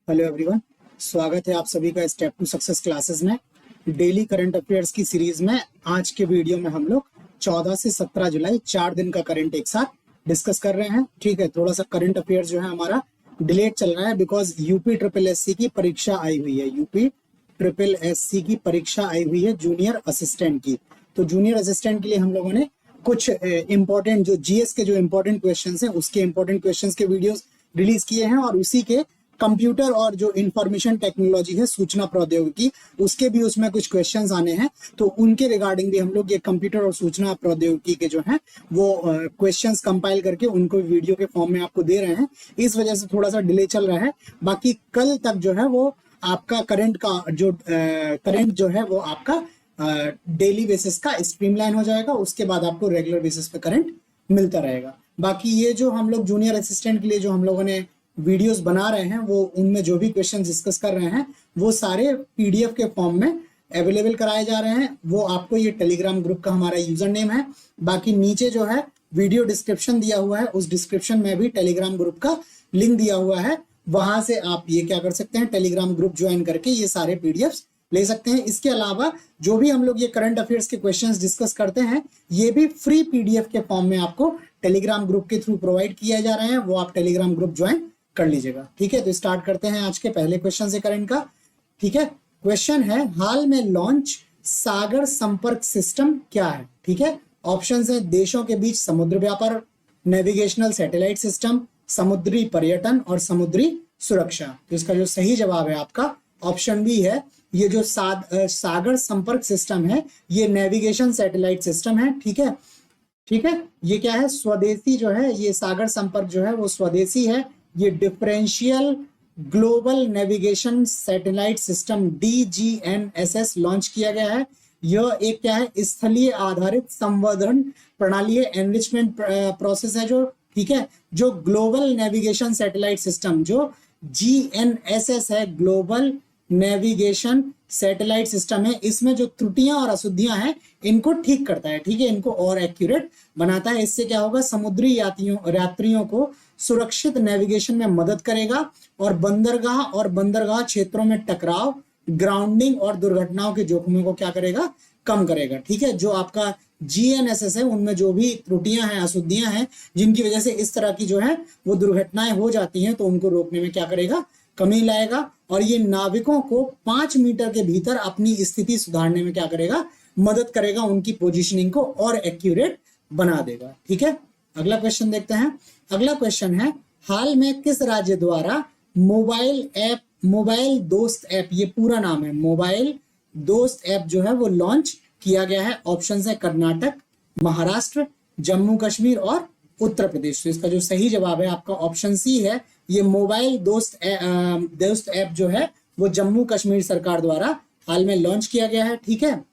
Hello everyone, स्वागत है आप सभी का स्टेप टू सक्सेस क्लासेस में। डेली करंट अफेयर्स की सीरीज में आज के वीडियो में हम लोग 14 से 17 जुलाई 4 दिन का करंट एक साथ डिस्कस कर रहे हैं। ठीक है, थोड़ा सा करंट अफेयर्स जो है हमारा डिलेट चल रहा है बिकॉज यूपी ट्रिपल एससी की परीक्षा आई हुई है। यूपी ट्रिपल एससी की परीक्षा आई हुई है जूनियर असिस्टेंट की। तो जूनियर असिस्टेंट के लिए हम लोगों ने कुछ इंपॉर्टेंट जो जीएस के जो इंपॉर्टेंट क्वेश्चंस हैं उसके इंपॉर्टेंट क्वेश्चंस के वीडियोस रिलीज किए हैं और उसी के कंप्यूटर और जो इंफॉर्मेशन टेक्नोलॉजी है, सूचना प्रौद्योगिकी, उसके भी उसमें कुछ क्वेश्चंस आने हैं। तो उनके रिगार्डिंग भी हम लोग ये कंप्यूटर और सूचना प्रौद्योगिकी के जो है वो क्वेश्चंस कंपाइल करके उनको वीडियो के फॉर्म में आपको दे रहे हैं। इस वजह से थोड़ा सा डिले चल रहा है। बाकी कल तक जो है वो आपका करंट जो है वो आपका डेली बेसिस का स्ट्रीमलाइन हो जाएगा। उसके बाद आपको रेगुलर बेसिस पे करंट मिलता रहेगा। बाकी ये जो हम लोग जूनियर असिस्टेंट के लिए जो हम लोगों ने वीडियोस बना रहे हैं वो उनमें जो भी क्वेश्चन डिस्कस कर रहे हैं वो सारे पीडीएफ के फॉर्म में अवेलेबल कराए जा रहे हैं। वो आपको ये टेलीग्राम ग्रुप का हमारा यूजर नेम है। बाकी नीचे जो है वीडियो डिस्क्रिप्शन दिया हुआ है, उस डिस्क्रिप्शन में भी टेलीग्राम ग्रुप का लिंक दिया हुआ है। वहां से आप ये क्या कर सकते हैं, टेलीग्राम ग्रुप ज्वाइन करके ये सारे पीडीएफ ले सकते हैं। इसके अलावा जो भी हम लोग ये करंट अफेयर्स के क्वेश्चंस डिस्कस करते हैं ये भी फ्री पीडीएफ के फॉर्म में आपको टेलीग्राम ग्रुप के थ्रू प्रोवाइड किया जा रहे हैं। वो आप टेलीग्राम ग्रुप ज्वाइन कर लीजिएगा। ठीक है, तो स्टार्ट करते हैं आज के पहले क्वेश्चन से करंट का। ठीक है, क्वेश्चन है हाल में लॉन्च सागर संपर्क सिस्टम क्या है। ठीक है, ऑप्शंस है देशों के बीच समुद्र व्यापार, नेविगेशनल सैटेलाइट सिस्टम, समुद्री पर्यटन और समुद्री सुरक्षा। तो इसका जो सही जवाब है आपका ऑप्शन बी है। ये जो सागर संपर्क सिस्टम है ये नेविगेशन सैटेलाइट सिस्टम है। ठीक है, ठीक है, ये क्या है, स्वदेशी जो है, ये सागर संपर्क जो है वो स्वदेशी है। ये differential global navigation satellite system DGNSS launch किया गया है। यह एक क्या है, स्थलीय आधारित संवर्धन प्रणाली है, एनरिचमेंट प्रोसेस है जो, ठीक है, जो ग्लोबल नेविगेशन सैटेलाइट सिस्टम जो GNSS है, ग्लोबल नेविगेशन सैटेलाइट सिस्टम है, इसमें जो त्रुटियां और अशुद्धियां हैं इनको ठीक करता है। ठीक है, इनको और एक्यूरेट बनाता है। इससे क्या होगा, समुद्री यात्रियों को सुरक्षित नेविगेशन में मदद करेगा और बंदरगाह क्षेत्रों में टकराव, ग्राउंडिंग और दुर्घटनाओं के जोखिमों को क्या करेगा, कम करेगा। ठीक है, जो आपका GNSS है उनमें जो भी त्रुटियां हैं, अशुद्धियां हैं, जिनकी वजह से इस तरह की जो है वो दुर्घटनाएं हो जाती हैं, तो उनको रोकने में क्या करेगा, कमी लाएगा। और ये नाविकों को 5 मीटर के भीतर अपनी स्थिति सुधारने में क्या करेगा, मदद करेगा, उनकी पोजीशनिंग को और एक्यूरेट बना देगा। ठीक है, अगला क्वेश्चन देखते हैं। अगला क्वेश्चन है हाल में किस राज्य द्वारा मोबाइल दोस्त ऐप, ये पूरा नाम है, मोबाइल दोस्त ऐप जो है वो लॉन्च किया गया है। ऑप्शन है कर्नाटक, महाराष्ट्र, जम्मू कश्मीर और उत्तर प्रदेश। तो इसका जो सही जवाब है आपका ऑप्शन सी है। ये मोबाइल दोस्त ऐप जो है वो जम्मू कश्मीर सरकार द्वारा हाल में लॉन्च किया गया है। ठीक है,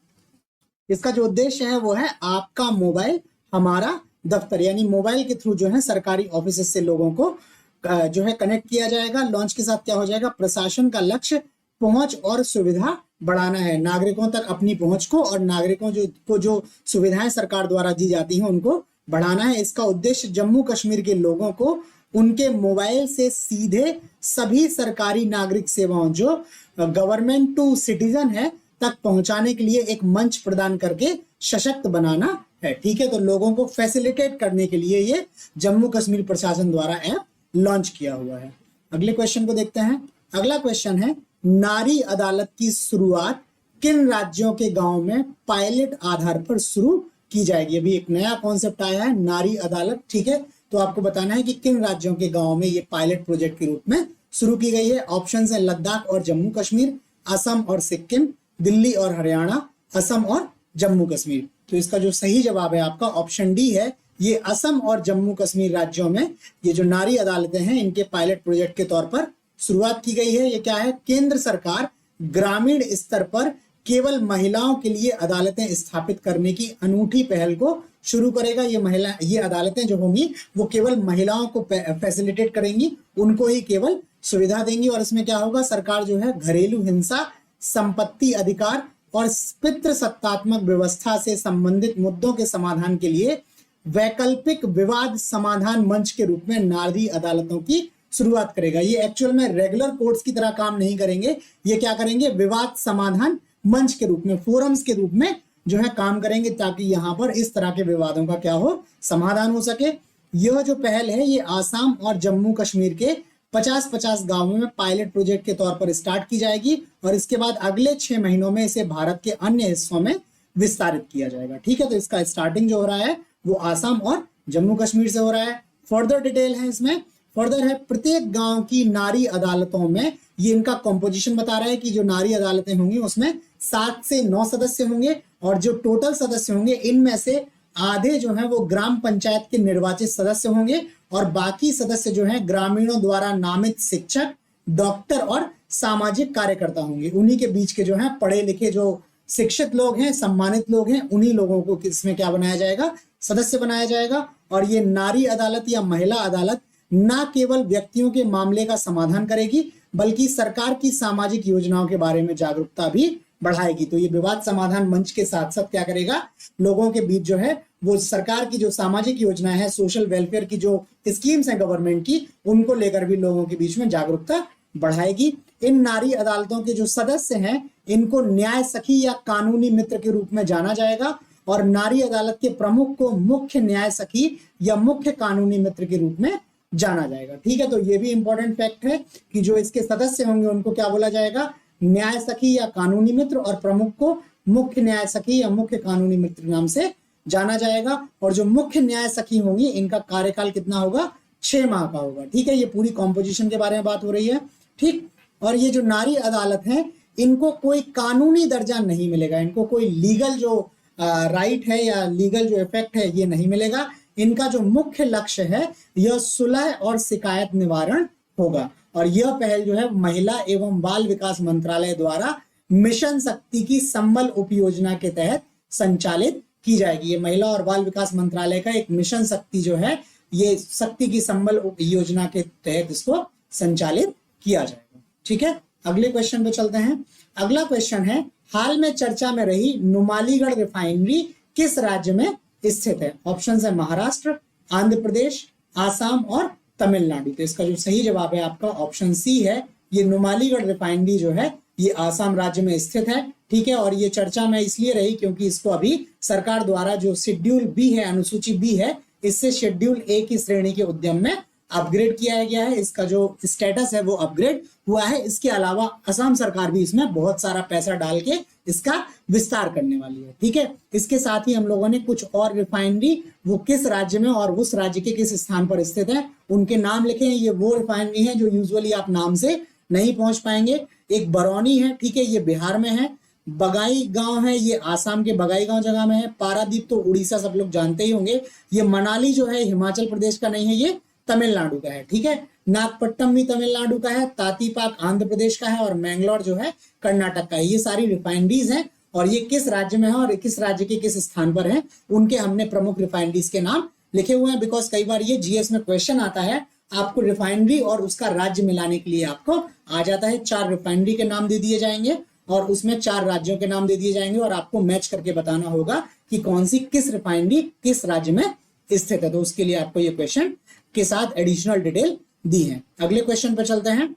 इसका जो उद्देश्य है वो है आपका मोबाइल हमारा दफ्तर, यानी मोबाइल के थ्रू जो है सरकारी ऑफिस से लोगों को जो है कनेक्ट किया जाएगा। लॉन्च के साथ क्या हो जाएगा, प्रशासन का लक्ष्य पहुंच और सुविधा बढ़ाना है, नागरिकों तक अपनी पहुंच को और नागरिकों को जो सुविधाएं सरकार द्वारा दी जाती हैं उनको बढ़ाना है। इसका उद्देश्य जम्मू कश्मीर के लोगों को उनके मोबाइल से सीधे सभी सरकारी नागरिक सेवाओं जो गवर्नमेंट टू सिटीजन है तक पहुंचाने के लिए एक मंच प्रदान करके सशक्त बनाना है। ठीक है, तो लोगों को फैसिलिटेट करने के लिए ये जम्मू कश्मीर प्रशासन द्वारा ऐप लॉन्च किया हुआ है। अगले क्वेश्चन को देखते हैं। अगला क्वेश्चन है नारी अदालत की शुरुआत किन राज्यों के गांव में पायलट आधार पर शुरू की जाएगी। अभी एक नया कॉन्सेप्ट आया है, नारी अदालत। ठीक है, तो आपको बताना है कि किन राज्यों के गांव में ये पायलट प्रोजेक्ट के रूप में शुरू की गई है। ऑप्शन है लद्दाख और जम्मू कश्मीर, असम और सिक्किम, दिल्ली और हरियाणा, असम और जम्मू कश्मीर। तो इसका जो सही जवाब है आपका ऑप्शन डी है। ये असम और जम्मू कश्मीर राज्यों में ये जो नारी अदालतें हैं इनके पायलट प्रोजेक्ट के तौर पर शुरुआत की गई है। ये क्या है, केंद्र सरकार ग्रामीण स्तर पर केवल महिलाओं के लिए अदालतें स्थापित करने की अनूठी पहल को शुरू करेगा। ये अदालतें जो होंगी वो केवल महिलाओं को फैसिलिटेट करेंगी, उनको ही केवल सुविधा देंगी। और इसमें क्या होगा, सरकार जो है घरेलू हिंसा, संपत्ति अधिकार और पितृसत्तात्मक व्यवस्था से संबंधित मुद्दों के समाधान के लिए वैकल्पिक विवाद समाधान मंच के रूप में नारी अदालतों की शुरुआत करेगा। ये एक्चुअल में रेगुलर कोर्ट्स की तरह काम नहीं करेंगे, ये क्या करेंगे, विवाद समाधान मंच के रूप में, फोरम्स के रूप में जो है काम करेंगे, ताकि यहाँ पर इस तरह के विवादों का क्या हो, समाधान हो सके। यह जो पहल है ये आसाम और जम्मू कश्मीर के 50-50 गांवों में पायलट प्रोजेक्ट के तौर पर स्टार्ट की जाएगी और इसके बाद अगले 6 महीनों में इसे भारत के अन्य हिस्सों में विस्तारित किया जाएगा। ठीक है, तो इसका स्टार्टिंग जो हो रहा है वो आसाम और जम्मू कश्मीर से हो रहा है। फर्दर डिटेल है इसमें, फर्दर है प्रत्येक गांव की नारी अदालतों में, ये इनका कॉम्पोजिशन बता रहा है कि जो नारी अदालतें होंगी उसमें 7 से 9 सदस्य होंगे और जो टोटल सदस्य होंगे इनमें से आधे जो है वो ग्राम पंचायत के निर्वाचित सदस्य होंगे और बाकी सदस्य जो है ग्रामीणों द्वारा नामित शिक्षक, डॉक्टर और सामाजिक कार्यकर्ता होंगे। उन्हीं के बीच के जो है पढ़े लिखे जो शिक्षित लोग हैं, सम्मानित लोग हैं, उन्हीं लोगों को इसमें क्या बनाया जाएगा, सदस्य बनाया जाएगा। और ये नारी अदालत या महिला अदालत न केवल व्यक्तियों के मामले का समाधान करेगी बल्कि सरकार की सामाजिक योजनाओं के बारे में जागरूकता भी बढ़ाएगी। तो ये विवाद समाधान मंच के साथ साथ क्या करेगा, लोगों के बीच जो है वो सरकार की जो सामाजिक योजनाएं हैं, सोशल वेलफेयर की जो स्कीम्स हैं गवर्नमेंट की, उनको लेकर भी लोगों के बीच में जागरूकता बढ़ाएगी। इन नारी अदालतों के जो सदस्य हैं इनको न्याय सखी या कानूनी मित्र के रूप में जाना जाएगा और नारी अदालत के प्रमुख को मुख्य न्याय सखी या मुख्य कानूनी मित्र के रूप में जाना जाएगा। ठीक है, तो ये भी इंपॉर्टेंट फैक्ट है कि जो इसके सदस्य होंगे उनको क्या बोला जाएगा, न्याय सखी या कानूनी मित्र, और प्रमुख को मुख्य न्याय सखी या मुख्य कानूनी मित्र नाम से जाना जाएगा। और जो मुख्य न्याय सखी होंगी इनका कार्यकाल कितना होगा, 6 माह का होगा। ठीक है, ये पूरी कॉम्पोजिशन के बारे में बात हो रही है। ठीक, और ये जो नारी अदालत है इनको कोई कानूनी दर्जा नहीं मिलेगा, इनको कोई लीगल जो राइट है या लीगल जो इफेक्ट है ये नहीं मिलेगा। इनका जो मुख्य लक्ष्य है यह सुलह और शिकायत निवारण होगा। और यह पहल जो है महिला एवं बाल विकास मंत्रालय द्वारा मिशन शक्ति की संबल उपयोजना के तहत संचालित की जाएगी। ये महिला और बाल विकास मंत्रालय का एक मिशन शक्ति जो है ये शक्ति की संबल योजना के तहत इसको संचालित किया जाएगा। ठीक है, अगले क्वेश्चन पे चलते हैं। अगला क्वेश्चन है, हाल में चर्चा में रही नुमालीगढ़ रिफाइनरी किस राज्य में स्थित है? ऑप्शन है महाराष्ट्र, आंध्र प्रदेश, आसाम और तमिलनाडु। तो इसका जो सही जवाब है आपका ऑप्शन सी है। ये नुमालीगढ़ रिफाइनरी जो है ये आसाम राज्य में स्थित है। ठीक है, और ये चर्चा में इसलिए रही क्योंकि इसको अभी सरकार द्वारा जो शेड्यूल बी है, अनुसूची बी है, इससे शेड्यूल ए की श्रेणी के उद्यम में अपग्रेड किया गया है। इसका जो स्टेटस है वो अपग्रेड हुआ है। इसके अलावा असम सरकार भी इसमें बहुत सारा पैसा डाल के इसका विस्तार करने वाली है। ठीक है, इसके साथ ही हम लोगों ने कुछ और रिफाइनरी वो किस राज्य में और उस राज्य के किस स्थान पर स्थित है उनके नाम लिखे हैं। ये वो रिफाइनरी है जो यूजुअली आप नाम से नहीं पहुंच पाएंगे। एक बरौनी है, ठीक है, ये बिहार में है। बगाई गांव है, ये आसाम के बगाई गांव जगह में है। पारादीप तो उड़ीसा सब लोग जानते ही होंगे। ये मनाली जो है हिमाचल प्रदेश का नहीं है, ये तमिलनाडु का है। ठीक है, नागपट्टनम भी तमिलनाडु का है, तातीपाक आंध्र प्रदेश का है और मैंगलोर जो है कर्नाटक का है। ये सारी रिफाइनरीज हैं और ये किस राज्य में है और किस राज्य के किस स्थान पर है उनके हमने प्रमुख रिफाइनरीज के नाम लिखे हुए हैं। बिकॉज कई बार ये जीएस में क्वेश्चन आता है, आपको रिफाइनरी और उसका राज्य मिलाने के लिए आपको आ जाता है। 4 रिफाइनरी के नाम दे दिए जाएंगे और उसमें 4 राज्यों के नाम दे दिए जाएंगे और आपको मैच करके बताना होगा कि कौन सी किस रिफाइनरी किस राज्य में स्थित है। तो उसके लिए आपको ये क्वेश्चन के साथ एडिशनल डिटेल दी है। अगले क्वेश्चन पर चलते हैं।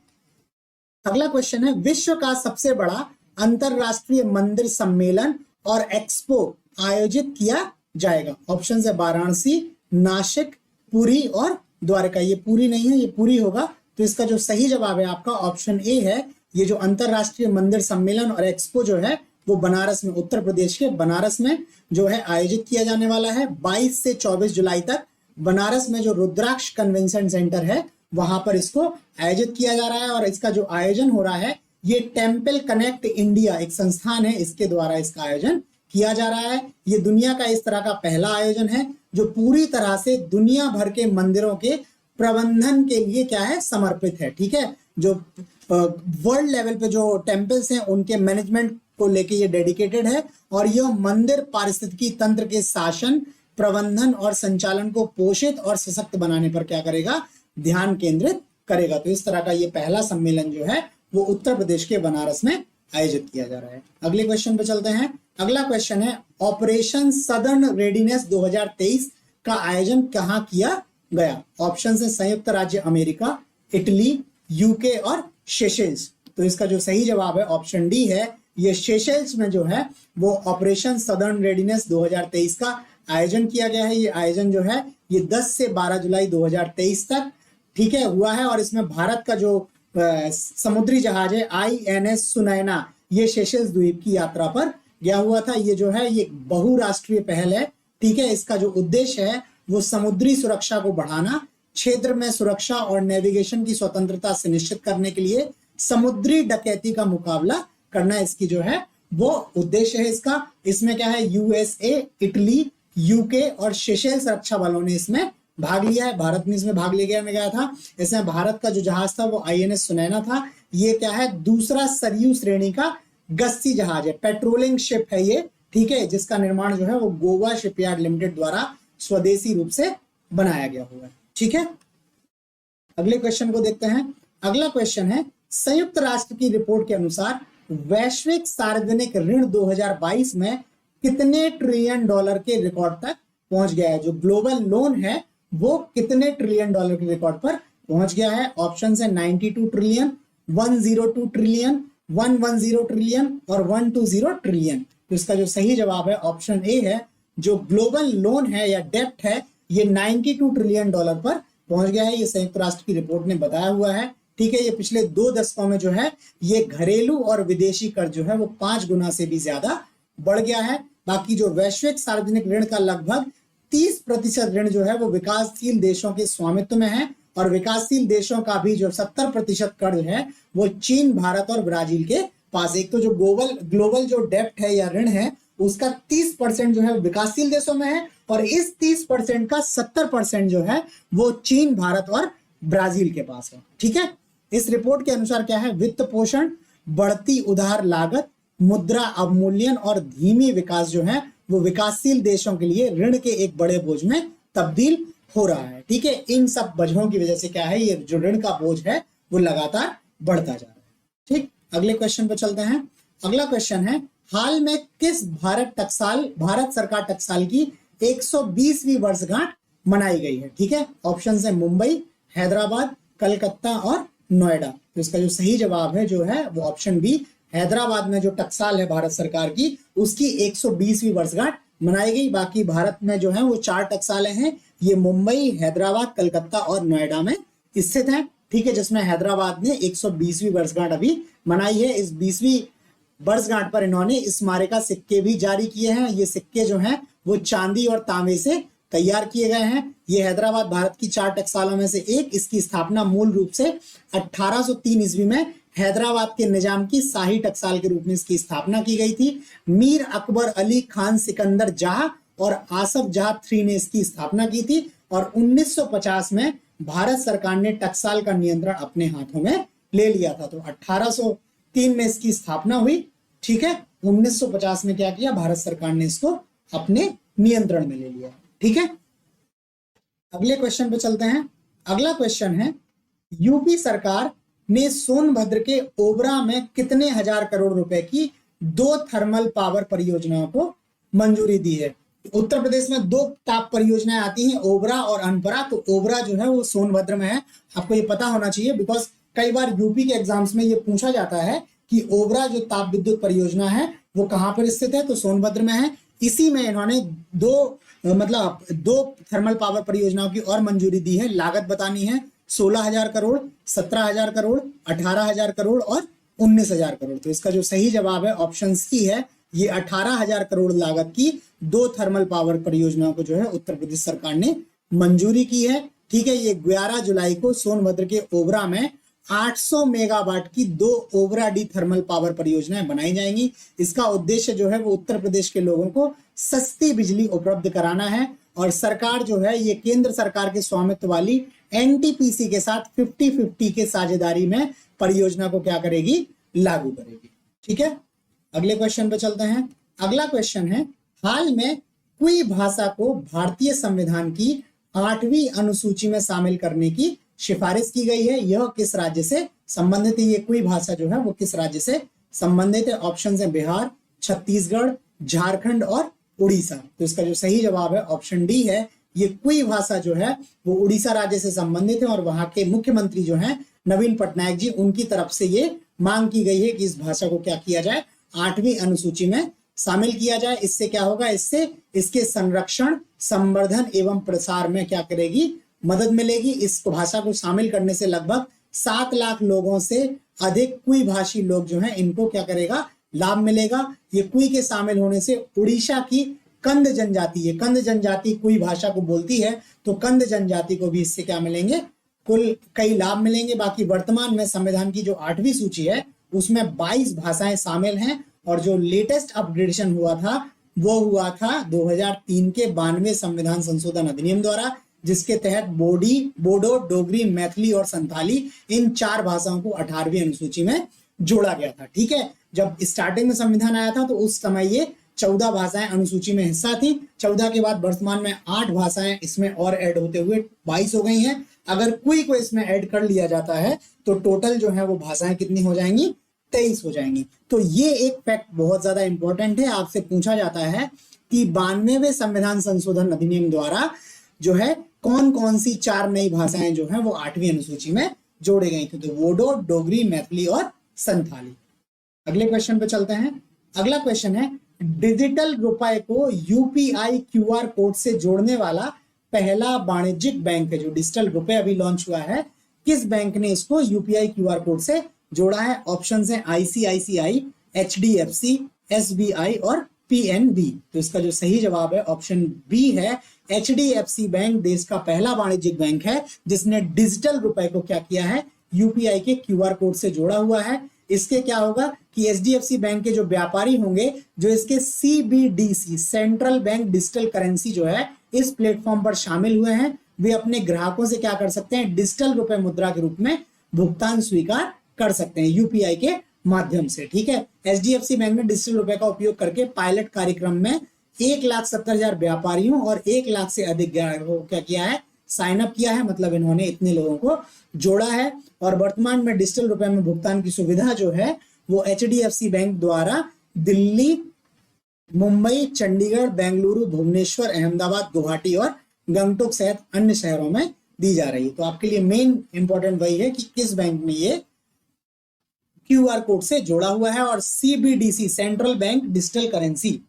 अगला क्वेश्चन है, विश्व का सबसे बड़ा अंतरराष्ट्रीय मंदिर सम्मेलन और एक्सपो आयोजित किया जाएगा। ऑप्शन है वाराणसी, नासिक, पुरी और द्वारका। ये पूरी नहीं है, ये पूरी होगा। तो इसका जो सही जवाब है आपका ऑप्शन ए है। ये जो अंतरराष्ट्रीय मंदिर सम्मेलन और एक्सपो जो है वो बनारस में, उत्तर प्रदेश के बनारस में जो है आयोजित किया जाने वाला है। 22 से 24 जुलाई तक बनारस में जो रुद्राक्ष कन्वेंशन सेंटर है वहां पर इसको आयोजित किया जा रहा है। और इसका जो आयोजन हो रहा है ये टेम्पल कनेक्ट इंडिया एक संस्थान है, इसके द्वारा इसका आयोजन किया जा रहा है। ये दुनिया का इस तरह का पहला आयोजन है जो पूरी तरह से दुनिया भर के मंदिरों के प्रबंधन के लिए क्या है, समर्पित है। ठीक है, जो वर्ल्ड लेवल पे जो टेम्पल्स हैं उनके मैनेजमेंट को लेके ये डेडिकेटेड है और यह मंदिर पारिस्थितिकी तंत्र के शासन, प्रबंधन और संचालन को पोषित और सशक्त बनाने पर क्या करेगा, ध्यान केंद्रित करेगा। तो इस तरह का ये पहला सम्मेलन जो है वो उत्तर प्रदेश के बनारस में आयोजित किया जा रहा है। अगले क्वेश्चन पे चलते हैं। अगला क्वेश्चन है, ऑपरेशन सदर्न रेडीनेस 2023 का आयोजन कहाँ किया गया? ऑप्शन है संयुक्त राज्य अमेरिका, इटली, यूके और सेशेल्स। तो इसका जो सही जवाब है ऑप्शन डी है, ये सेशेल्स में जो है वो ऑपरेशन सदर्न रेडीनेस 2023 का आयोजन किया गया है। ये आयोजन जो है ये 10 से 12 जुलाई 2023 तक ठीक है हुआ है, और इसमें भारत का जो समुद्री जहाज है INS सुनैना, ये सेशेल्स द्वीप की यात्रा पर गया हुआ था। ये जो है ये बहुराष्ट्रीय पहल है, ठीक है। इसका जो उद्देश्य है वो समुद्री सुरक्षा को बढ़ाना, क्षेत्र में सुरक्षा और नेविगेशन की स्वतंत्रता सुनिश्चित करने के लिए समुद्री डकैती का मुकाबला करना, इसकी जो है वो उद्देश्य है इसका। इसमें क्या है, USA, इटली, यूके और सेशेल्स रक्षा बलों ने इसमें भाग लिया है। भारत में इसमें भाग लिया गया था। इसमें भारत का जो जहाज था वो INS सुनैना था। ये क्या है, दूसरा सरयू श्रेणी का गश्ती जहाज है, पेट्रोलिंग शिप है ये, ठीक है, जिसका निर्माण जो है वो गोवा शिपयार्ड लिमिटेड द्वारा स्वदेशी रूप से बनाया गया हुआ है, ठीक है। अगले क्वेश्चन को देखते हैं। अगला क्वेश्चन है, संयुक्त राष्ट्र की रिपोर्ट के अनुसार वैश्विक सार्वजनिक ऋण 2022 में कितने ट्रिलियन डॉलर के रिकॉर्ड तक पहुंच गया है। जो ग्लोबल लोन है वो कितने ट्रिलियन डॉलर के रिकॉर्ड पर पहुंच गया है। ऑप्शन है 92 ट्रिलियन, 102 ट्रिलियन, 110 ट्रिलियन और 120 ट्रिलियन। तो इसका जो सही जवाब है ऑप्शन ए है। जो ग्लोबल लोन है या डेप्ट है ये 92 ट्रिलियन डॉलर पर पहुंच गया है। ये संयुक्त राष्ट्र की रिपोर्ट ने बताया हुआ है, ठीक है। ये पिछले 2 दशकों में जो है ये घरेलू और विदेशी कर्ज जो है वो 5 गुना से भी ज्यादा बढ़ गया है। बाकी जो वैश्विक सार्वजनिक ऋण का लगभग 30% ऋण जो है वो विकासशील देशों के स्वामित्व में है, और विकासशील देशों का भी जो 70% कर्ज है वो चीन, भारत और ब्राजील के पास। एक तो जो ग्लोबल जो डेप्ट है या ऋण है उसका 30% जो है विकासशील देशों में है, और इस 30% का 70% जो है वो चीन, भारत और ब्राजील के पास है, ठीक है। इस रिपोर्ट के अनुसार क्या है, वित्त पोषण, बढ़ती उधार लागत, मुद्रा अवमूल्यन और धीमी विकास जो है वो विकासशील देशों के लिए ऋण के एक बड़े बोझ में तब्दील हो रहा है, ठीक है। इन सब वजहों की वजह से क्या है, ये जो ऋण का बोझ है वो लगातार बढ़ता जा रहा है, ठीक। अगले क्वेश्चन पर चलते हैं। अगला क्वेश्चन है, हाल में किस भारत सरकार टकसाल की 120वीं वर्षगांठ मनाई गई है, ठीक है। ऑप्शन है मुंबई, हैदराबाद, कलकत्ता और नोएडा। तो इसका जो सही जवाब है जो है वो ऑप्शन बी, हैदराबाद में जो टकसाल है भारत सरकार की उसकी 120वीं वर्षगांठ मनाई गई। बाकी भारत में जो है वो 4 टकसालें हैं, ये मुंबई, हैदराबाद, कलकत्ता और नोएडा में स्थित हैं, ठीक है। जिसमें हैदराबाद ने 120वीं वर्षगांठ अभी मनाई है। इस 20वीं वर्षगांठ पर इन्होंने स्मारिका सिक्के भी जारी किए हैं। ये सिक्के जो हैं वो चांदी और तांबे से तैयार किए गए हैं। ये हैदराबाद भारत की 4 टकसालों में से एक। इसकी स्थापना मूल रूप से 1803 ईस्वी में हैदराबाद के निजाम की शाही टकसाल के रूप में इसकी स्थापना की गई थी। मीर अकबर अली खान सिकंदर जाह और आसफ जाह III ने इसकी स्थापना की थी, और 1950 में भारत सरकार ने टकसाल का नियंत्रण अपने हाथों में ले लिया था। तो 1803 में इसकी स्थापना हुई, ठीक है। 1950 में क्या किया, भारत सरकार ने इसको अपने नियंत्रण में ले लिया, ठीक है। अगले क्वेश्चन पे चलते हैं। अगला क्वेश्चन है, यूपी सरकार ने सोनभद्र के ओबरा में कितने हजार करोड़ रुपए की 2 थर्मल पावर परियोजनाओं को मंजूरी दी है। उत्तर प्रदेश में 2 ताप परियोजनाएं आती हैं, ओबरा और अनपरा। तो ओबरा जो है वो सोनभद्र में है, आपको ये पता होना चाहिए, बिकॉज कई बार यूपी के एग्जाम्स में ये पूछा जाता है कि ओबरा जो ताप विद्युत परियोजना है वो कहाँ पर स्थित है, तो सोनभद्र में है। इसी में इन्होंने 2 थर्मल पावर परियोजनाओं की और मंजूरी दी है। लागत बतानी है 16,000 करोड़, 17,000 करोड़, 18,000 करोड़ और 19,000 करोड़। तो इसका जो सही जवाब है ऑप्शन सी है, ये 18,000 करोड़ लागत की 2 थर्मल पावर परियोजनाओं को जो है उत्तर प्रदेश सरकार ने मंजूरी की है, ठीक है। ये 11 जुलाई को सोनभद्र के ओबरा में 800 मेगावाट की 2 ओबरा डी थर्मल पावर परियोजनाएं बनाई जाएंगी। इसका उद्देश्य जो है वो उत्तर प्रदेश के लोगों को सस्ती बिजली उपलब्ध कराना है, और सरकार जो है ये केंद्र सरकार के स्वामित्व वाली NTPC के साथ 50-50 के साझेदारी में परियोजना को क्या करेगी, लागू करेगी, ठीक है। अगले क्वेश्चन पे चलते हैं। अगला क्वेश्चन है, हाल में कुई भाषा को भारतीय संविधान की 8वीं अनुसूची में शामिल करने की सिफारिश की गई है। यह किस राज्य से संबंधित है, ये कुई भाषा जो है वो किस राज्य से संबंधित है। ऑप्शन है बिहार, छत्तीसगढ़, झारखंड और उड़ीसा। तो इसका जो सही जवाब है ऑप्शन डी है, ये कुई भाषा जो है वो उड़ीसा राज्य से संबंधित है और वहां के मुख्यमंत्री जो है नवीन पटनायक जी, उनकी तरफ से ये मांग की गई है कि इस भाषा को क्या किया जाए, 8वीं अनुसूची में शामिल किया जाए। इससे क्या होगा, इससे इसके संरक्षण, संवर्धन एवं प्रसार में क्या करेगी, मदद मिलेगी। इस भाषा को शामिल करने से लगभग 7 लाख लोगों से अधिक कुई भाषी लोग जो हैं इनको क्या करेगा, लाभ मिलेगा। ये कुई के शामिल होने से उड़ीसा की कंद जनजाति, ये कंद जनजाति कुई भाषा को बोलती है, तो कंद जनजाति को भी इससे क्या मिलेंगे, कुल कई लाभ मिलेंगे। बाकी वर्तमान में संविधान की जो 8वीं सूची है उसमें 22 भाषाएं शामिल हैं और जो लेटेस्ट अपग्रेडेशन हुआ था वो हुआ था 2003 के 92वें संविधान संशोधन अधिनियम द्वारा, जिसके तहत बोडो, डोगरी, मैथिली और संथाली, इन 4 भाषाओं को 18वीं अनुसूची में जोड़ा गया था। ठीक है, जब स्टार्टिंग में संविधान आया था तो उस समय ये 14 भाषाएं अनुसूची में हिस्सा थी। 14 के बाद वर्तमान में 8 भाषाएं इसमें और ऐड होते हुए 22 हो गई हैं। अगर कोई को इसमें ऐड कर लिया जाता है तो टोटल जो है वो भाषाएं कितनी हो जाएंगी, 23 हो जाएंगी। तो ये एक फैक्ट बहुत ज्यादा इंपॉर्टेंट है। आपसे पूछा जाता है कि 92वें संविधान संशोधन अधिनियम द्वारा जो है कौन कौन सी 4 नई भाषाएं जो है वो 8वीं अनुसूची में जोड़े गई थी, तो बोडो, डोगरी, मैथिली और संथाली। अगले क्वेश्चन पे चलते हैं। अगला क्वेश्चन है, डिजिटल रुपए को यूपीआई क्यूआर कोड से जोड़ने वाला पहला वाणिज्यिक बैंक है। जो डिजिटल रुपए अभी लॉन्च हुआ है, किस बैंक ने इसको यूपीआई क्यूआर कोड से जोड़ा है? ऑप्शंस हैं आईसीआईसीआई, एचडीएफसी, एसबीआई और पीएनबी। तो इसका जो सही जवाब है ऑप्शन बी है। एचडीएफसी बैंक देश का पहला वाणिज्यिक बैंक है जिसने डिजिटल रुपए को क्या किया है, यूपीआई के क्यूआर कोड से जोड़ा हुआ है। इसके क्या होगा कि एचडीएफसी बैंक के जो व्यापारी होंगे, जो इसके CBDC, central bank digital currency जो है, इस प्लेटफॉर्म पर शामिल हुए हैं, वे अपने ग्राहकों से क्या कर सकते हैं, डिजिटल रुपए मुद्रा के रूप में भुगतान स्वीकार कर सकते हैं यूपीआई के माध्यम से। ठीक है, एचडीएफसी बैंक ने डिजिटल रुपए का उपयोग करके पायलट कार्यक्रम में 1,70,000 व्यापारियों और 1 लाख से अधिक ग्राहकों को क्या किया है, साइन अप किया है। मतलब इन्होंने इतने लोगों को जोड़ा है। और वर्तमान में डिजिटल रुपए में भुगतान की सुविधा जो है वो एचडीएफसी बैंक द्वारा दिल्ली, मुंबई, चंडीगढ़, बेंगलुरु, भुवनेश्वर, अहमदाबाद, गुवाहाटी और गंगटोक सहित अन्य शहरों में दी जा रही है। तो आपके लिए मेन इंपॉर्टेंट वही है कि किस बैंक ने ये क्यूआर कोड से जोड़ा हुआ है, और CBDC, central bank digital currency,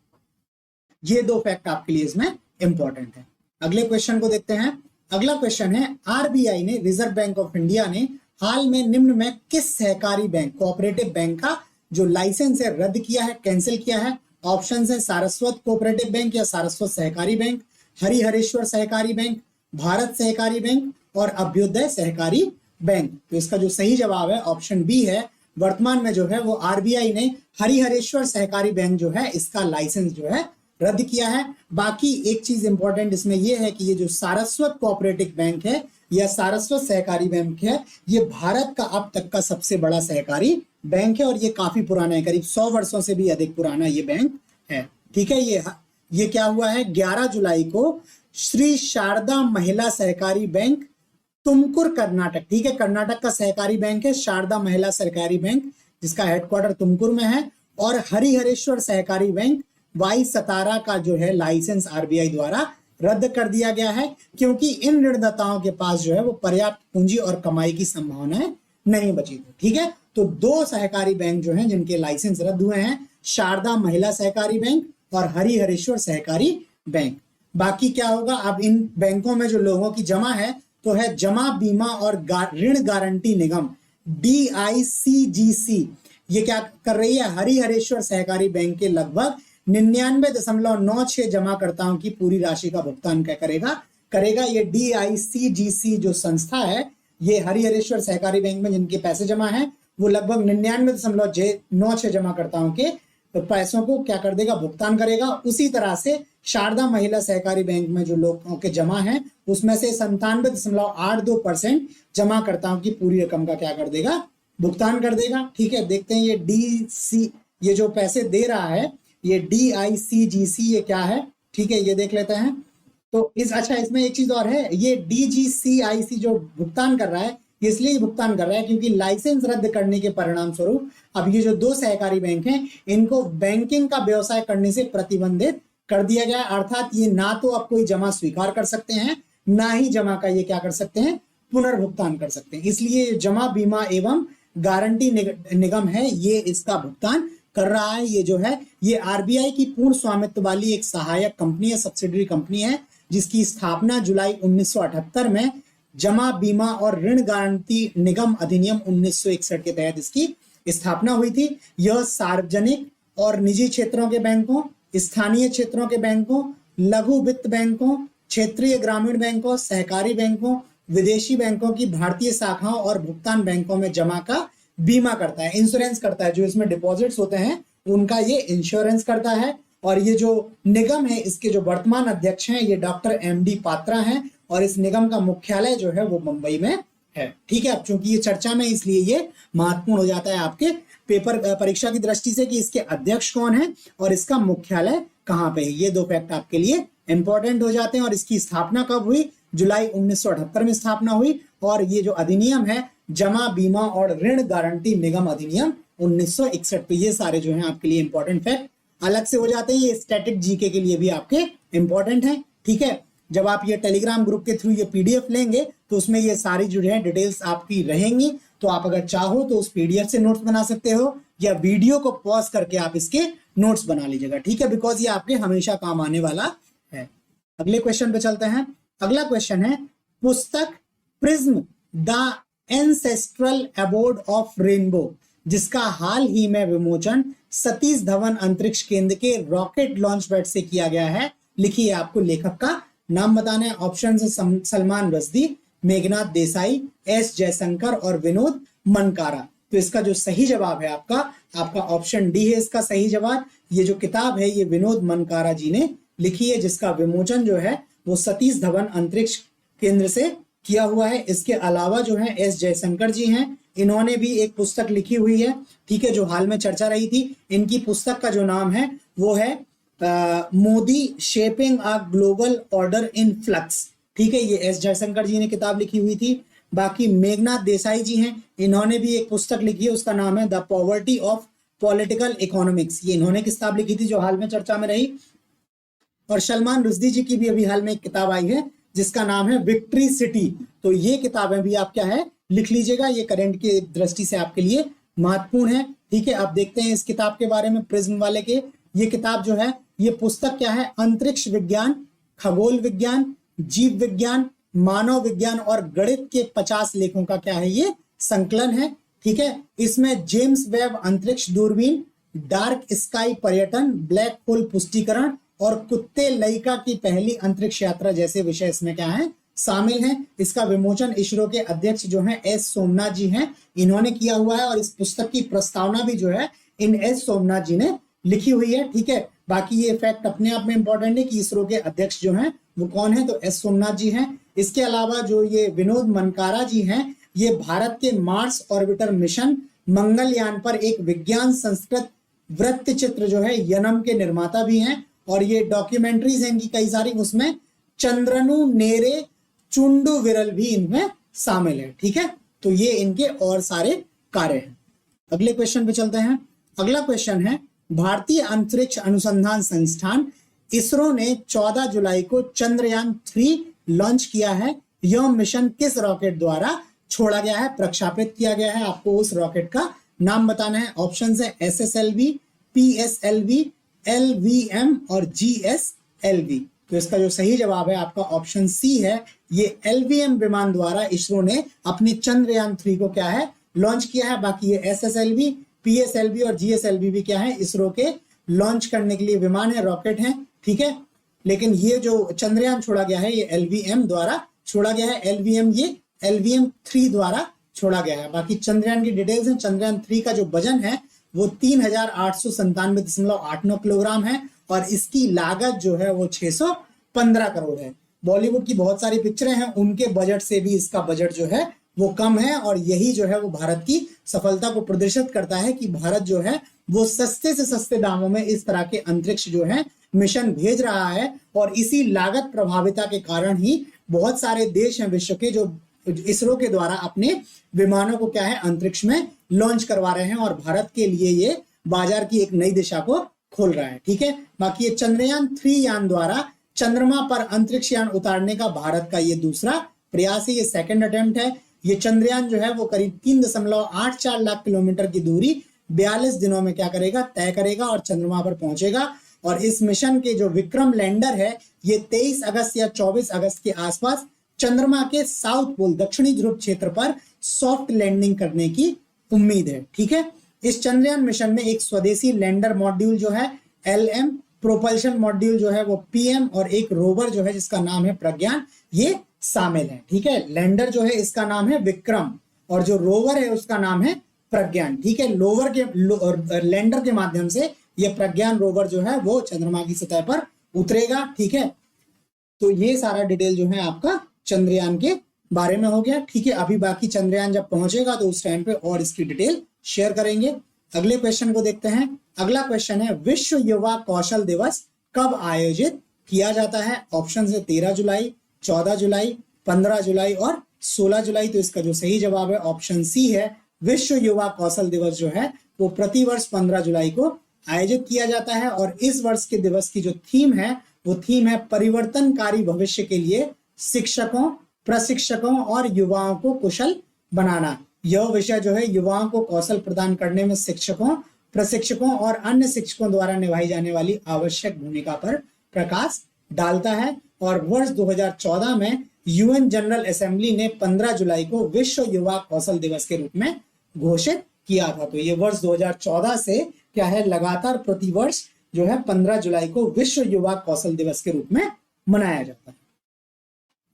ये 2 फैक्ट आपके लिए इसमें इंपॉर्टेंट है। अगले क्वेश्चन को देखते हैं। अगला क्वेश्चन है, आरबीआई ने, रिजर्व बैंक ऑफ इंडिया ने हाल में निम्न में किस सहकारी बैंक, कोऑपरेटिव बैंक का जो लाइसेंस है रद्द किया है, कैंसिल किया है? ऑप्शंस है सारस्वत कोऑपरेटिव बैंक या सारस्वत सहकारी बैंक, हरिहरेश्वर सहकारी बैंक, भारत सहकारी बैंक और अभ्युदय सहकारी बैंक। तो इसका जो सही जवाब है ऑप्शन बी है। वर्तमान में जो है वो आरबीआई ने हरिहरेश्वर सहकारी बैंक जो है इसका लाइसेंस जो है रद्द किया है। बाकी एक चीज इंपॉर्टेंट इसमें यह है कि ये जो सारस्वत कोऑपरेटिव बैंक है या सारस्वत सहकारी बैंक है, ये भारत का अब तक का सबसे बड़ा सहकारी बैंक है और ये काफी पुराना है, करीब 100 वर्षों से भी अधिक पुराना ये बैंक है। ठीक है, ये क्या हुआ है, 11 जुलाई को श्री शारदा महिला सहकारी बैंक, तुमकुर, कर्नाटक। ठीक है, कर्नाटक का सहकारी बैंक है शारदा महिला सहकारी बैंक, जिसका हेडक्वार्टर तुमकुर में है। और हरिहरेश्वर सहकारी बैंक वाई सतारा का जो है लाइसेंस आरबीआई द्वारा रद्द कर दिया गया है, क्योंकि इन ऋणदाताओं के पास जो है वो पर्याप्त पूंजी और कमाई की संभावनाएं नहीं बची थी। ठीक है, तो 2 सहकारी बैंक जो हैं जिनके लाइसेंस रद्द हुए हैं, शारदा महिला सहकारी बैंक और हरिहरेश्वर सहकारी बैंक। बाकी क्या होगा, अब इन बैंकों में जो लोगों की जमा है तो है जमा बीमा और ऋण गारंटी निगम, DICGC। ये क्या कर रही है, हरिहरेश्वर सहकारी बैंक के लगभग 99.96 जमाकर्ताओं की पूरी राशि का भुगतान क्या करेगा। ये DICGC जो संस्था है, ये हरिहरेश्वर सहकारी बैंक में जिनके पैसे जमा है वो लगभग 99.96 जमाकर्ताओं के पैसों को क्या कर देगा, भुगतान करेगा। उसी तरह से शारदा महिला सहकारी बैंक में जो लोगों के जमा है उसमें से 97.82% जमाकर्ताओं की पूरी रकम का क्या कर देगा, भुगतान कर देगा। ठीक है, देखते हैं ये जो पैसे दे रहा है ये DICGC ये क्या है। ठीक है, ये देख लेते हैं। तो इसमें एक चीज और है, ये DGCIC जो भुगतान कर रहा है इसलिए भुगतान कर रहा है क्योंकि लाइसेंस रद्द करने के परिणाम स्वरूप अब ये जो 2 सहकारी बैंक हैं इनको बैंकिंग का व्यवसाय करने से प्रतिबंधित कर दिया गया है, अर्थात ये ना तो आप कोई जमा स्वीकार कर सकते हैं, ना ही जमा का ये क्या कर सकते हैं, पुनर्भुगतान कर सकते हैं। इसलिए जमा बीमा एवं गारंटी निगम है, ये इसका भुगतान कर रहा है। ये जो है ये आरबीआई की पूर्ण स्वामित्व वाली एक सहायक कंपनी है, सब्सिडरी कंपनी है, जिसकी स्थापना जुलाई 1978 में जमा बीमा और ऋण गारंटी निगम अधिनियम 1961 के तहत इसकी स्थापना हुई थी। यह सार्वजनिक और निजी क्षेत्रों के बैंकों, स्थानीय क्षेत्रों के बैंकों, लघु वित्त बैंकों, क्षेत्रीय ग्रामीण बैंकों, सहकारी बैंकों, विदेशी बैंकों की भारतीय शाखाओं और भुगतान बैंकों में जमा का बीमा करता है, इंश्योरेंस करता है। जो इसमें डिपॉजिट्स होते हैं उनका ये इंश्योरेंस करता है। और ये जो निगम है इसके जो वर्तमान अध्यक्ष हैं ये डॉक्टर एमडी पात्रा हैं, और इस निगम का मुख्यालय जो है वो मुंबई में है। ठीक है, अब चूंकि ये चर्चा में इसलिए ये महत्वपूर्ण हो जाता है आपके पेपर परीक्षा की दृष्टि से कि इसके अध्यक्ष कौन है और इसका मुख्यालय कहाँ पे है। ये दो फैक्ट आपके लिए इंपॉर्टेंट हो जाते हैं। और इसकी स्थापना कब हुई? जुलाई 1978 में स्थापना हुई। और ये जो अधिनियम है जमा बीमा और ऋण गारंटी निगम अधिनियम 1961, तो ये सारे जो है आपके लिए इंपॉर्टेंट फैक्ट अलग से हो जाते हैं। ये स्टैटिक जीके के लिए भी आपके इंपॉर्टेंट है। ठीक है, जब आप ये टेलीग्राम ग्रुप के थ्रू ये पीडीएफ लेंगे तो उसमें ये सारी जो है डिटेल्स आपकी रहेंगी। तो आप अगर चाहो तो उस पीडीएफ से नोट्स बना सकते हो, या वीडियो को पॉज करके आप इसके नोट्स बना लीजिएगा। ठीक है, बिकॉज ये आपके हमेशा काम आने वाला है। अगले क्वेश्चन पे चलते हैं। अगला क्वेश्चन है, पुस्तक prism the ancestral abode of rainbow, जिसका हाल ही में विमोचन सतीश धवन अंतरिक्ष केंद्र के रॉकेट लॉन्च पैड से किया गया है, लिखिए। आपको लेखक का नाम बताना है। ऑप्शन है सलमान रश्दी, मेघनाथ देसाई, एस जयशंकर और विनोद मनकारा। तो इसका जो सही जवाब है आपका ऑप्शन डी है इसका सही जवाब। ये जो किताब है ये विनोद मनकारा जी ने लिखी है, जिसका विमोचन जो है वो सतीश धवन अंतरिक्ष केंद्र से किया हुआ है। इसके अलावा जो है एस जयशंकर जी हैं, इन्होंने भी एक पुस्तक लिखी हुई है, ठीक है, जो हाल में चर्चा रही थी। इनकी पुस्तक का जो नाम है वो है Modi shaping a global order in flux. ठीक है, ये एस जयशंकर जी ने किताब लिखी हुई थी। बाकी मेघनाथ देसाई जी हैं, इन्होंने भी एक पुस्तक लिखी है, उसका नाम है the poverty of political economics. ये इन्होंने किताब लिखी थी जो हाल में चर्चा में रही। और सलमान रुश्दी जी की भी अभी हाल में एक किताब आई है जिसका नाम है विक्ट्री सिटी। तो ये किताबें भी आप क्या है लिख लीजिएगा, ये करंट की दृष्टि से आपके लिए महत्वपूर्ण है। ठीक है, अब देखते हैं इस किताब के बारे में, प्रिज्म वाले के। ये किताब जो है ये पुस्तक क्या है, अंतरिक्ष विज्ञान, खगोल विज्ञान, जीव विज्ञान, मानव विज्ञान और गणित के 50 लेखों का क्या है ये संकलन है। ठीक है, इसमें जेम्स वेब अंतरिक्ष दूरबीन, डार्क स्काई पर्यटन, ब्लैक होल पुष्टिकरण और कुत्ते लइका की पहली अंतरिक्ष यात्रा जैसे विषय इसमें क्या है शामिल हैं। इसका विमोचन इसरो के अध्यक्ष जो हैं एस सोमनाथ जी हैं, इन्होंने किया हुआ है। और इस पुस्तक की प्रस्तावना भी जो है इन एस सोमनाथ जी ने लिखी हुई है। ठीक है, बाकी ये फैक्ट अपने आप में इंपॉर्टेंट है कि इसरो के अध्यक्ष जो हैं वो कौन है, तो एस सोमनाथ जी हैं। इसके अलावा जो ये विनोद मनकारा जी हैं, ये भारत के मार्स ऑर्बिटर मिशन मंगलयान पर एक विज्ञान संस्कृत वृत्त चित्र जो है यनम के निर्माता भी हैं। और ये डॉक्यूमेंट्रीज हैं इनकी कई सारी, उसमें चंद्रनु नेरे चुंडू विरल भी इनमें शामिल है। ठीक है, तो ये इनके और सारे कार्य हैं। अगले क्वेश्चन पे चलते हैं। अगला क्वेश्चन है, भारतीय अंतरिक्ष अनुसंधान संस्थान इसरो ने 14 जुलाई को चंद्रयान 3 लॉन्च किया है। यह मिशन किस रॉकेट द्वारा छोड़ा गया है, प्रक्षेपित किया गया है? आपको उस रॉकेट का नाम बताना है। ऑप्शन है SSLV, PSLV, LVM और GSLV। तो इसका जो सही जवाब है आपका ऑप्शन सी है। ये LVM विमान द्वारा इसरो ने अपनी चंद्रयान 3 को क्या है लॉन्च किया है। बाकी ये SSLV, PSLV और GSLV भी क्या है इसरो के लॉन्च करने के लिए विमान है, रॉकेट है। ठीक है, लेकिन ये जो चंद्रयान छोड़ा गया है ये LVM द्वारा छोड़ा गया है। LVM ये LVM 3 द्वारा छोड़ा गया है। बाकी चंद्रयान की डिटेल्स है। चंद्रयान 3 का जो वजन है वो 3897.89 किलोग्राम है और इसकी लागत जो है वो 615 करोड़ है। बॉलीवुड की बहुत सारी पिक्चरें हैं, उनके बजट से भी इसका बजट जो है वो कम है। और यही जो है वो भारत की सफलता को प्रदर्शित करता है कि भारत जो है वो सस्ते से सस्ते दामों में इस तरह के अंतरिक्ष जो है मिशन भेज रहा है। और इसी लागत प्रभाविता के कारण ही बहुत सारे देश हैं विश्व के जो इसरो के द्वारा अपने विमानों को क्या है अंतरिक्ष में लॉन्च करवा रहे हैं। और भारत के लिए ये बाजार की एक नई दिशा को खोल रहा है। ठीक है, बाकी ये चंद्रयान 3 यान द्वारा चंद्रमा पर अंतरिक्ष यान उतारने का भारत का ये दूसरा प्रयास है, ये सेकंड अटेम्प्ट है। ये चंद्रयान जो है वो करीब 3.84 लाख किलोमीटर की दूरी 42 दिनों में क्या करेगा, तय करेगा और चंद्रमा पर पहुंचेगा। और इस मिशन के जो विक्रम लैंडर है ये 23 अगस्त या 24 अगस्त के आसपास चंद्रमा के साउथ पोल दक्षिणी ध्रुव क्षेत्र पर सॉफ्ट लैंडिंग करने की उम्मीद है। ठीक है, इस चंद्रयान मिशन में एक स्वदेशी लैंडर मॉड्यूल जो है LM, प्रोपल्शन मॉड्यूल जो है वो PM और एक रोवर जो है जिसका नाम है प्रज्ञान, ये शामिल है। ठीक है, लैंडर जो है इसका नाम है विक्रम और जो रोवर है उसका नाम है प्रज्ञान। ठीक है, लैंडर के माध्यम से यह प्रज्ञान रोवर जो है वो चंद्रमा की सतह पर उतरेगा। ठीक है, तो ये सारा डिटेल जो है आपका चंद्रयान के बारे में हो गया। ठीक है, अभी बाकी चंद्रयान जब पहुंचेगा तो उस टाइम पे और इसकी डिटेल शेयर करेंगे। अगले क्वेश्चन को देखते हैं। अगला क्वेश्चन है विश्व युवा कौशल दिवस कब आयोजित किया जाता है? ऑप्शन है 13 जुलाई, 14 जुलाई, 15 जुलाई और 16 जुलाई। तो इसका जो सही जवाब है ऑप्शन सी है। विश्व युवा कौशल दिवस जो है वो प्रतिवर्ष 15 जुलाई को आयोजित किया जाता है और इस वर्ष के दिवस की जो थीम है वो थीम है परिवर्तनकारी भविष्य के लिए शिक्षकों, प्रशिक्षकों और युवाओं को कुशल बनाना। यह विषय जो है युवाओं को कौशल प्रदान करने में शिक्षकों, प्रशिक्षकों और अन्य शिक्षकों द्वारा निभाई जाने वाली आवश्यक भूमिका पर प्रकाश डालता है। और वर्ष 2014 में UN जनरल असेंबली ने 15 जुलाई को विश्व युवा कौशल दिवस के रूप में घोषित किया था। तो ये वर्ष 2014 से क्या है, लगातार प्रतिवर्ष जो है 15 जुलाई को विश्व युवा कौशल दिवस के रूप में मनाया जाता है।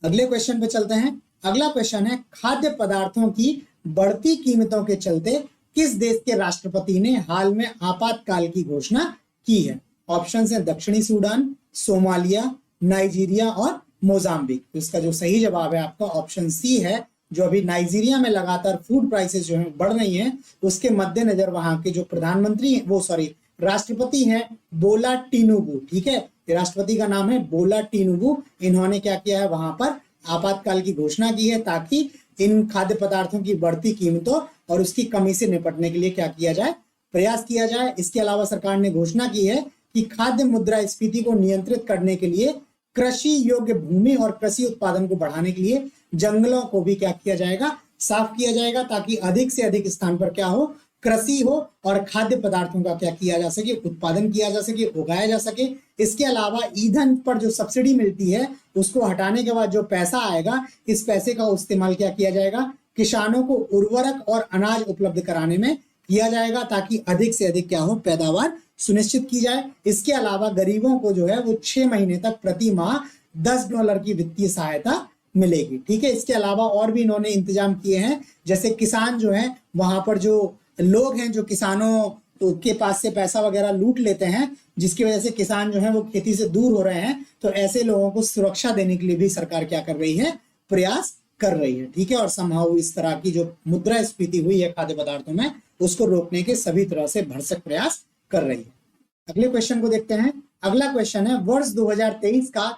अगले क्वेश्चन पे चलते हैं। अगला क्वेश्चन है खाद्य पदार्थों की बढ़ती कीमतों के चलते किस देश के राष्ट्रपति ने हाल में आपातकाल की घोषणा की है? ऑप्शन है दक्षिणी सूडान, सोमालिया, नाइजीरिया और मोजाम्बिक। तो इसका जो सही जवाब है आपका ऑप्शन सी है। जो अभी नाइजीरिया में लगातार फूड प्राइसेस जो है बढ़ रही हैं, उसके मद्देनजर वहां के जो प्रधानमंत्री राष्ट्रपति हैं बोला टिनुबू। ठीक है, राष्ट्रपति का नाम है बोला टिनुबू। इन्होंने क्या किया है, वहां पर आपातकाल की घोषणा की है ताकि इन खाद्य पदार्थों की बढ़ती कीमतों और उसकी कमी से निपटने के लिए क्या किया जाए, प्रयास किया जाए। इसके अलावा सरकार ने घोषणा की है कि खाद्य मुद्रास्फीति को नियंत्रित करने के लिए कृषि योग्य भूमि और कृषि उत्पादन को बढ़ाने के लिए जंगलों को भी क्या किया जाएगा, साफ किया जाएगा ताकि अधिक से अधिक स्थान पर क्या हो, कृषि हो और खाद्य पदार्थों का क्या किया जा सके, उत्पादन किया जा सके, उगाया जा सके। इसके अलावा ईंधन पर जो सब्सिडी मिलती है उसको हटाने के बाद जो पैसा आएगा, इस पैसे का इस्तेमाल क्या किया जाएगा, किसानों को उर्वरक और अनाज उपलब्ध कराने में किया जाएगा ताकि अधिक से अधिक क्या हो, पैदावार सुनिश्चित की जाए। इसके अलावा गरीबों को जो है वो 6 महीने तक प्रति माह $10 की वित्तीय सहायता मिलेगी। ठीक है, इसके अलावा और भी इन्होंने इंतजाम किए हैं, जैसे किसान जो है वहां पर जो लोग हैं जो किसानों के पास से पैसा वगैरह लूट लेते हैं, जिसकी वजह से किसान जो है वो खेती से दूर हो रहे हैं, तो ऐसे लोगों को सुरक्षा देने के लिए भी सरकार क्या कर रही है, प्रयास कर रही है। ठीक है, और संभव इस तरह की जो मुद्रास्फीति हुई है खाद्य पदार्थों में उसको रोकने के सभी तरह से भरसक प्रयास कर रही है। अगले क्वेश्चन को देखते हैं। अगला क्वेश्चन है वर्ष 2023 का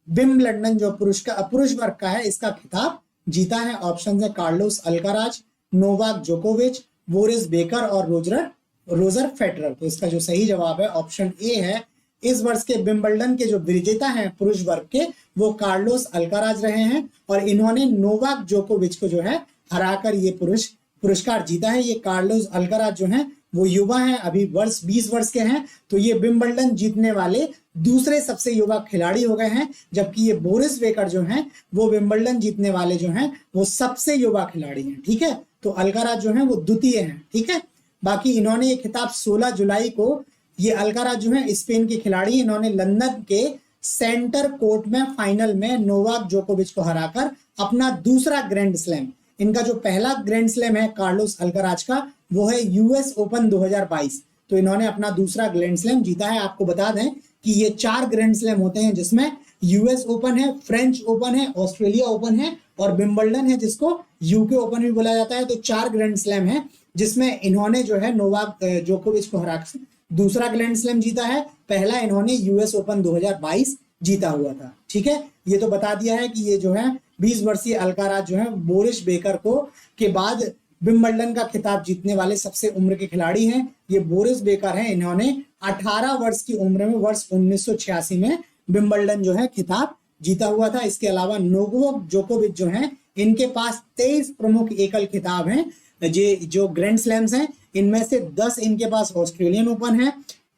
विंबलडन जो पुरुष वर्ग का है इसका खिताब जीता है। ऑप्शन है कार्लोस अल्काराज, नोवाक जोकोविच, बोरिस बेकर और रोजर फेडरर। तो इसका जो सही जवाब है ऑप्शन ए है। इस वर्ष के विंबलडन के जो विजेता हैं पुरुष वर्ग के वो कार्लोस अल्काराज रहे हैं और इन्होंने नोवाक जोकोविच को जो है हराकर ये पुरस्कार जीता है। ये कार्लोस अल्काराज जो हैं वो युवा हैं, अभी 20 वर्ष के हैं, तो ये विंबलडन जीतने वाले दूसरे सबसे युवा खिलाड़ी हो गए हैं, जबकि ये बोरिस बेकर जो हैं वो विंबलडन जीतने वाले जो हैं वो सबसे युवा खिलाड़ी हैं। ठीक है, तो अल्काराज जो है वो द्वितीय हैं। ठीक है, बाकी इन्होंने ये खिताब 16 जुलाई को, ये अल्काराज जो है स्पेन के खिलाड़ी, इन्होंने लंदन के सेंटर कोर्ट में फाइनल में नोवाक जोकोविच को हराकर अपना दूसरा ग्रैंड स्लैम, इनका जो पहला ग्रैंड स्लैम है कार्लोस अल्काराज का वो है US ओपन 2022, तो इन्होंने अपना दूसरा ग्रैंड स्लैम जीता है। आपको बता दें कि ये 4 ग्रैंड स्लैम होते हैं जिसमें US ओपन है, फ्रेंच ओपन है, ऑस्ट्रेलिया ओपन है और विंबलडन है जिसको UK ओपन भी बोला जाता है। तो 4 ग्रैंड स्लैम है जिसमें इन्होंने जो है नोवाक जोकोविच को हराकर दूसरा ग्रैंड स्लैम जीता है। पहला इन्होंने US ओपन 2022 जीता हुआ था। ठीक है, ये तो बता दिया है कि ये जो है 20 वर्षीय अल्काराज जो है बोरिस बेकर को के बाद विंबलडन का खिताब जीतने वाले सबसे उम्र के खिलाड़ी हैं, ये बोरिस बेकर हैं। इन्होंने 18 वर्ष की उम्र में वर्ष 1986 में विंबलडन जो है खिताब जीता हुआ था। इसके अलावा नोवाक जोकोविच जो हैं, इनके पास 23 प्रमुख एकल खिताब हैं जो ग्रैंड स्लैम्स हैं। इनमें से 10 इनके पास ऑस्ट्रेलियन ओपन है,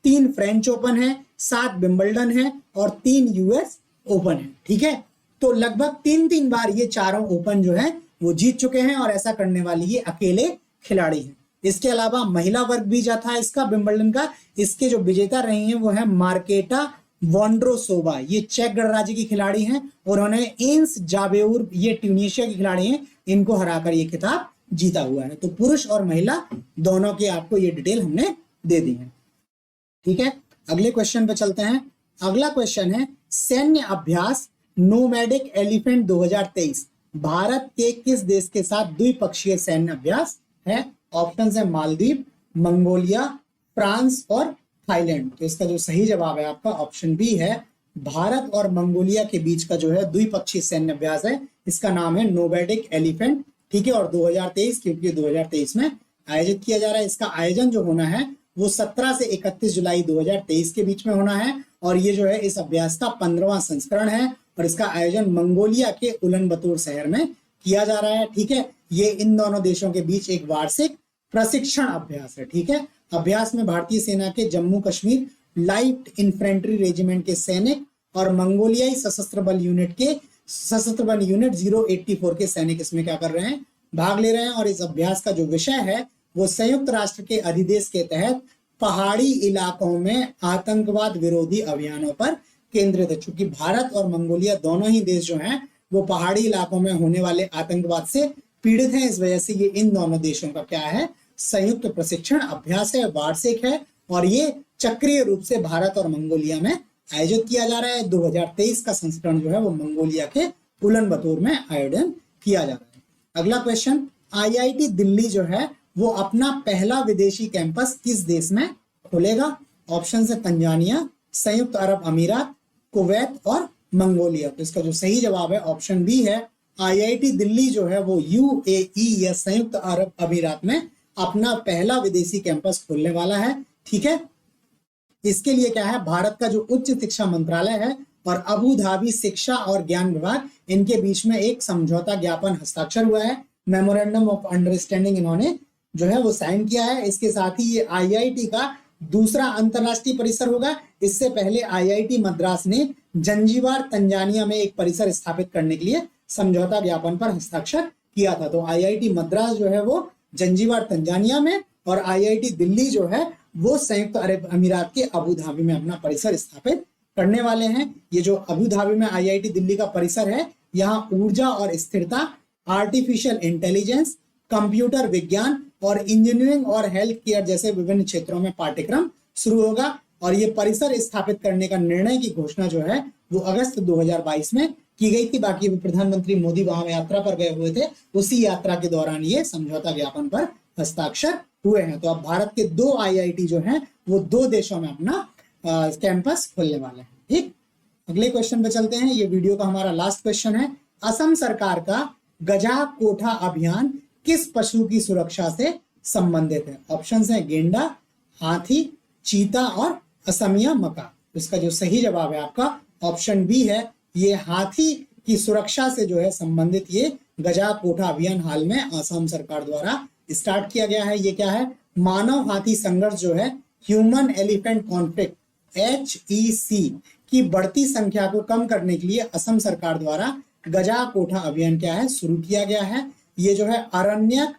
3 फ्रेंच ओपन है, 7 विंबलडन है और 3 यूएस ओपन है। ठीक है, तो लगभग 3-3 बार ये चारों ओपन जो है वो जीत चुके हैं और ऐसा करने वाली ये अकेले खिलाड़ी हैं। इसके अलावा महिला वर्ग भी जाता है इसका विंबलडन का। इसके जो विजेता रही हैं वो है मार्केटा वोंड्रोसोवा, ये चेक गणराज्य की खिलाड़ी हैं। और उन्होंने इन्स जाबेउर, ये ट्यूनीशिया की खिलाड़ी हैं, इनको हराकर ये खिताब जीता हुआ है। तो पुरुष और महिला दोनों की आपको ये डिटेल हमने दे दी है। ठीक है, अगले क्वेश्चन पे चलते हैं। अगला क्वेश्चन है सैन्य अभ्यास नोमैडिक एलिफेंट 2023 भारत के किस देश के साथ द्विपक्षीय सैन्य अभ्यास है? ऑप्शन है मालदीव, मंगोलिया, फ्रांस और थाईलैंड। तो इसका जो सही जवाब है आपका ऑप्शन बी है, भारत और मंगोलिया के बीच का जो है द्विपक्षीय सैन्य अभ्यास है, इसका नाम है नोमैडिक एलिफेंट। ठीक है, और 2023 क्योंकि 2023 में आयोजित किया जा रहा है। इसका आयोजन जो होना है वो 17 से 31 जुलाई 2023 के बीच में होना है। और ये जो है इस अभ्यास का 15वां संस्करण है और इसका आयोजन मंगोलिया के उलन-बतोर शहर में किया जा रहा है। ठीक है, ये इन दोनों देशों के बीच एक वार्षिक प्रशिक्षण अभ्यास है। ठीक है, अभ्यास में भारतीय सेना के Jammu Kashmir light infantry regiment के सैनिक और मंगोलियाई सशस्त्र बल यूनिट 084 के सैनिक इसमें क्या कर रहे हैं, भाग ले रहे हैं। और इस अभ्यास का जो विषय है वो संयुक्त राष्ट्र के अधिदेश के तहत पहाड़ी इलाकों में आतंकवाद विरोधी अभियानों पर केंद्रित है। चूंकि भारत और मंगोलिया दोनों ही देश जो हैं वो पहाड़ी इलाकों में होने वाले आतंकवाद से पीड़ित हैं, इस वजह से ये इन दोनों देशों का क्या है, संयुक्त प्रशिक्षण अभ्यास है, वार्षिक है। और ये चक्रीय रूप से भारत और मंगोलिया में आयोजित किया जा रहा है। 2023 का संस्करण जो है वो मंगोलिया के उलन-बतोर में आयोजन किया जा रहा है। अगला क्वेश्चन, IIT दिल्ली जो है वो अपना पहला विदेशी कैंपस किस देश में खोलेगा? ऑप्शन है तंजानिया, संयुक्त अरब अमीरात, कुवैत और मंगोलिया। तो इसका जो सही जवाब है ऑप्शन बी है, IIT दिल्ली जो है वो UAE या संयुक्त अरब अमीरात में अपना पहला विदेशी कैंपस खोलने वाला है। ठीक है, इसके लिए क्या है, भारत का जो उच्च शिक्षा मंत्रालय है और अबू धाबी शिक्षा और ज्ञान विभाग, इनके बीच में एक समझौता ज्ञापन हस्ताक्षर हुआ है, मेमोरेंडम ऑफ अंडरस्टैंडिंग इन्होंने जो है वो साइन किया है। इसके साथ ही ये IIT का दूसरा अंतरराष्ट्रीय परिसर होगा। इससे पहले IIT मद्रास ने जंजीबार तंजानिया में एक परिसर स्थापित करने के लिए समझौता ज्ञापन पर हस्ताक्षर किया था। तो IIT मद्रास जो है वो जंजीबार तंजानिया में और IIT दिल्ली जो है वो संयुक्त अरब अमीरात के अबू धाबी में अपना परिसर स्थापित करने वाले हैं। ये जो अबू धाबी में IIT दिल्ली का परिसर है, यहाँ ऊर्जा और स्थिरता, आर्टिफिशियल इंटेलिजेंस, कंप्यूटर विज्ञान और इंजीनियरिंग और हेल्थ केयर जैसे विभिन्न क्षेत्रों में पाठ्यक्रम शुरू होगा। और ये परिसर स्थापित करने का निर्णय की घोषणा जो है वो अगस्त 2022 में की गई थी। बाकी प्रधानमंत्री मोदी वहां यात्रा पर गए हुए थे, उसी यात्रा के दौरान ये समझौता ज्ञापन पर हस्ताक्षर हुए हैं। तो अब भारत के 2 IIT जो हैं वो 2 देशों में अपना कैंपस खोलने वाले हैं। ठीक, अगले क्वेश्चन पे चलते हैं। ये वीडियो का हमारा लास्ट क्वेश्चन है, असम सरकार का गजा कोठा अभियान किस पशु की सुरक्षा से संबंधित है? ऑप्शंस हैं गेंडा, हाथी, चीता और असमिया मका। इसका जो सही जवाब है आपका ऑप्शन बी है, ये हाथी की सुरक्षा से जो है संबंधित ये गजा कोठा अभियान हाल में असम सरकार द्वारा स्टार्ट किया गया है। ये क्या है, मानव हाथी संघर्ष जो है, ह्यूमन एलिफेंट कॉन्फ्लिक्ट HEC की बढ़ती संख्या को कम करने के लिए असम सरकार द्वारा गजा कोठा अभियान क्या है, शुरू किया गया है। ये जो है अरण्यक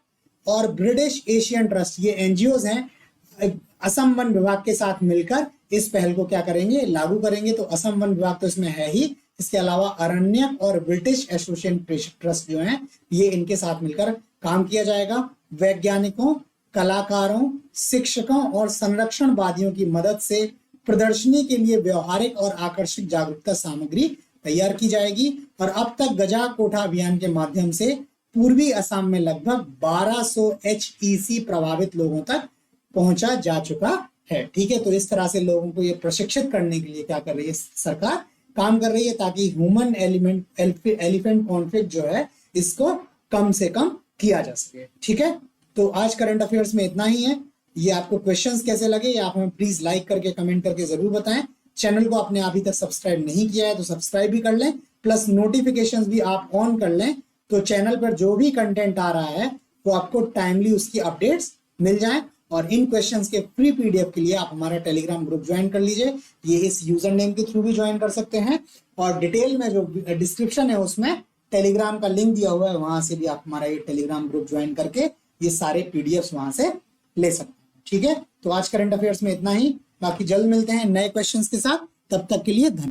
और ब्रिटिश एशियन ट्रस्ट, ये NGOs हैं, असम वन विभाग के साथ मिलकर इस पहल को क्या करेंगे, लागू करेंगे। तो असम वन विभाग तो इसमें है ही, इसके अलावा अरण्यक और ब्रिटिश एसोसिएशन ट्रस्ट जो है ये इनके साथ मिलकर काम किया जाएगा। वैज्ञानिकों, कलाकारों, शिक्षकों और संरक्षणवादियों की मदद से प्रदर्शनी के लिए व्यवहारिक और आकर्षक जागरूकता सामग्री तैयार की जाएगी। और अब तक गजा कोठा अभियान के माध्यम से पूर्वी असम में लगभग 1200 HEC प्रभावित लोगों तक पहुंचा जा चुका है। ठीक है, तो इस तरह से लोगों को ये प्रशिक्षित करने के लिए क्या कर रही है सरकार, काम कर रही है, ताकि ह्यूमन एलिफेंट कॉन्फ्लिक्ट जो है इसको कम से कम किया जा सके। ठीक है, तो आज करंट अफेयर्स में इतना ही है। ये आपको क्वेश्चंस कैसे लगे ये आप हमें प्लीज लाइक करके कमेंट करके जरूर बताएं। चैनल को आपने अभी तक सब्सक्राइब नहीं किया है तो सब्सक्राइब भी कर लें, प्लस नोटिफिकेशंस भी आप ऑन कर लें, तो चैनल पर जो भी कंटेंट आ रहा है वो आपको टाइमली उसकी अपडेट्स मिल जाए। और इन क्वेश्चंस के फ्री पीडीएफ के लिए आप हमारा टेलीग्राम ग्रुप ज्वाइन कर लीजिए। ये इस यूजर नेम के थ्रू भी ज्वाइन कर सकते हैं, और डिटेल में जो डिस्क्रिप्शन है उसमें टेलीग्राम का लिंक दिया हुआ है, वहां से भी आप हमारा ये टेलीग्राम ग्रुप ज्वाइन करके ये सारे पीडीएफ वहां से ले सकते हैं। ठीक है, तो आज करंट अफेयर्स में इतना ही, बाकी जल्द मिलते हैं नए क्वेश्चंस के साथ। तब तक के लिए धन्यवाद।